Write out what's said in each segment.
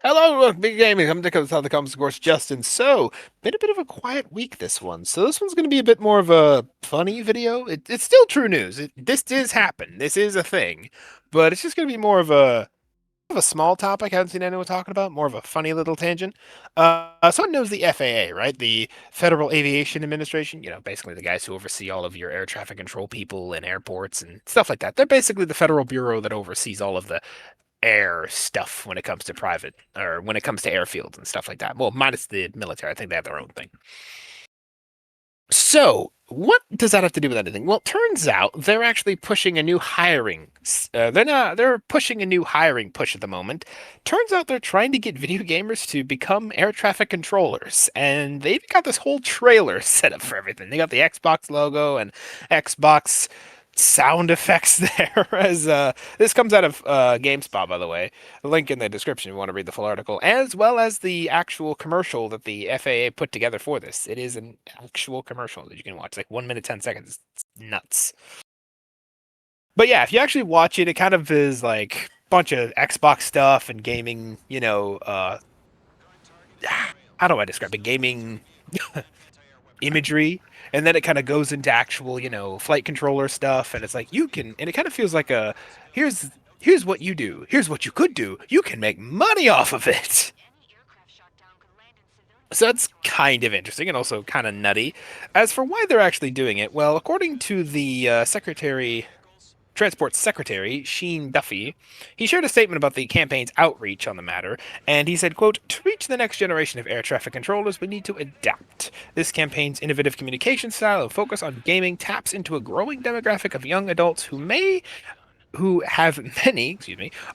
Hello, Big Gaming. I'm Nick of the Comics, of course, Justin. So, been a bit of a quiet week this one. So this one's going to be a bit more of a funny video. It's still true news. This does happen. This is a thing, but it's just going to be more of a small topic. I haven't seen anyone talking about. More of a funny little tangent. Someone knows the FAA, right? The Federal Aviation Administration. You know, basically the guys who oversee all of your air traffic control people in airports and stuff like that. They're basically the federal bureau that oversees all of the air stuff when it comes to private or when it comes to airfields and stuff like that. Well, minus the military. I think they have their own thing. So, what does that have to do with anything? Well, it turns out they're actually pushing a new hiring. They're pushing a new hiring push at the moment. Turns out they're trying to get video gamers to become air traffic controllers, and they've got this whole trailer set up for everything. They got the Xbox logo and Xbox sound effects there. As this comes out of GameSpot, by the way. Link in the description if you want to read the full article, as well as the actual commercial that the FAA put together for this. It is an actual commercial that you can watch, it's like 1 minute 10 seconds. It's nuts. But yeah, if you actually watch it, it kind of is like a bunch of Xbox stuff and gaming. How do I describe it? Gaming imagery, and then it kind of goes into actual, flight controller stuff, and it's like you can, and it kind of feels like a here's here's what you do, here's what you could do, you can make money off of it. So that's kind of interesting and also kind of nutty. As for why they're actually doing it, well, according to the Transport Secretary, Sheen Duffy, he shared a statement about the campaign's outreach on the matter, and he said, quote, "To reach the next generation of air traffic controllers, we need to adapt. This campaign's innovative communication style and focus on gaming taps into a growing demographic of young adults who have many,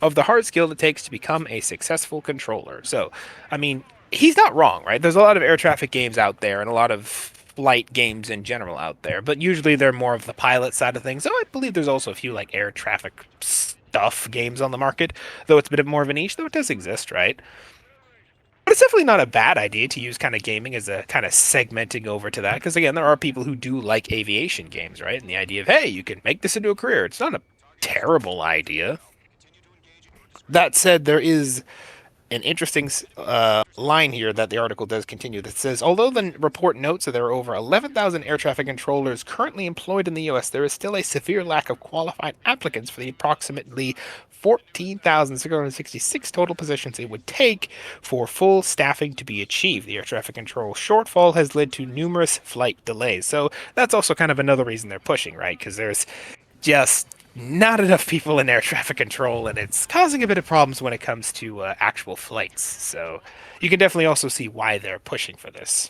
of the hard skill it takes to become a successful controller." So, I mean, he's not wrong, right? There's a lot of air traffic games out there and a lot of flight games in general out there, but usually they're more of the pilot side of things. So I believe there's also a few like air traffic stuff games on the market, though it's a bit more of a niche, though it does exist, right? But it's definitely not a bad idea to use kind of gaming as a kind of segmenting over to that, because again, there are people who do like aviation games, right? And the idea of, hey, you can make this into a career. It's not a terrible idea. That said, there is an interesting line here that the article does continue that says, although the report notes that there are over 11,000 air traffic controllers currently employed in the U.S., there is still a severe lack of qualified applicants for the approximately 14,666 total positions it would take for full staffing to be achieved. The air traffic control shortfall has led to numerous flight delays. So that's also kind of another reason they're pushing, right? Because there's just not enough people in air traffic control, and it's causing a bit of problems when it comes to actual flights. So you can definitely also see why they're pushing for this.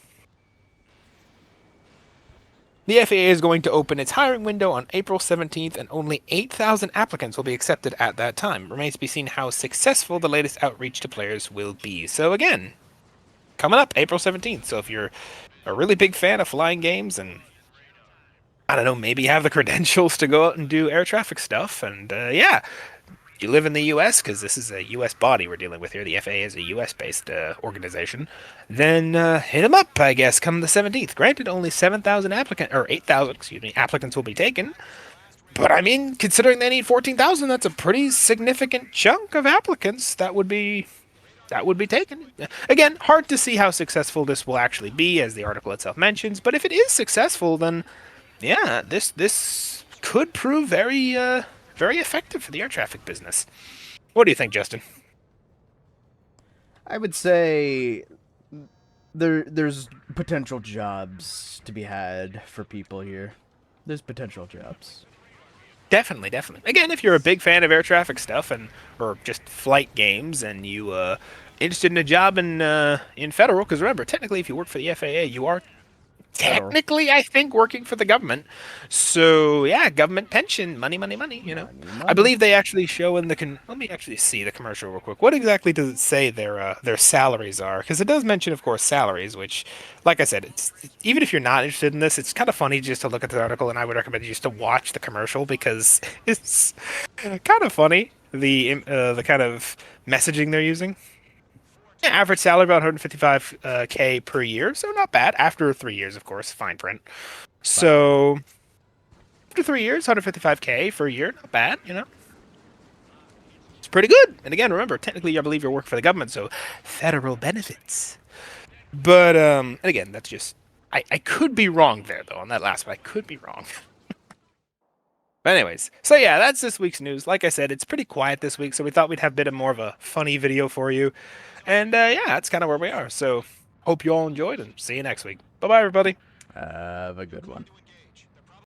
The FAA is going to open its hiring window on April 17th, and only 8,000 applicants will be accepted at that time. It remains to be seen how successful the latest outreach to players will be. So again, coming up April 17th. So if you're a really big fan of flying games and I don't know, maybe have the credentials to go out and do air traffic stuff. And yeah, you live in the U.S., because this is a U.S. body we're dealing with here. The FAA is a U.S. based organization. Then hit them up, I guess, come the 17th. Granted, only 7,000 applicants, or 8,000, excuse me, applicants will be taken. But I mean, considering they need 14,000, that's a pretty significant chunk of applicants that would be taken. Again, hard to see how successful this will actually be, as the article itself mentions. But if it is successful, then yeah, this could prove very effective for the air traffic business. What do you think, Justin? I would say there's potential jobs to be had for people here. There's potential jobs. Definitely, definitely. Again, if you're a big fan of air traffic stuff and or just flight games, and you interested in a job in federal, because remember, technically, if you work for the FAA, you are Federal. technically, I think, working for the government. So yeah, government pension, money, money, money. Money, I money. believe they actually show in the Let me actually see the commercial real quick. What exactly does it say their salaries are? Because it does mention, of course, salaries. Which, like I said, it's even if you're not interested in this, it's kind of funny just to look at the article, and I would recommend you just to watch the commercial because it's kind of funny the kind of messaging they're using. Yeah, average salary about 155K per year, so not bad. After 3 years, of course, fine print. Fine print. So after 3 years, 155K for a year, not bad. pretty good. And again, remember, technically, I believe you're working for the government, so federal benefits. But and again, that's just I could be wrong there though on that last one. I could be wrong. But anyways, so yeah, that's this week's news. Like I said, it's pretty quiet this week, so we thought we'd have a bit of more of a funny video for you. And yeah, that's kind of where we are. So hope you all enjoyed, and see you next week. Bye bye, everybody. Have a good one.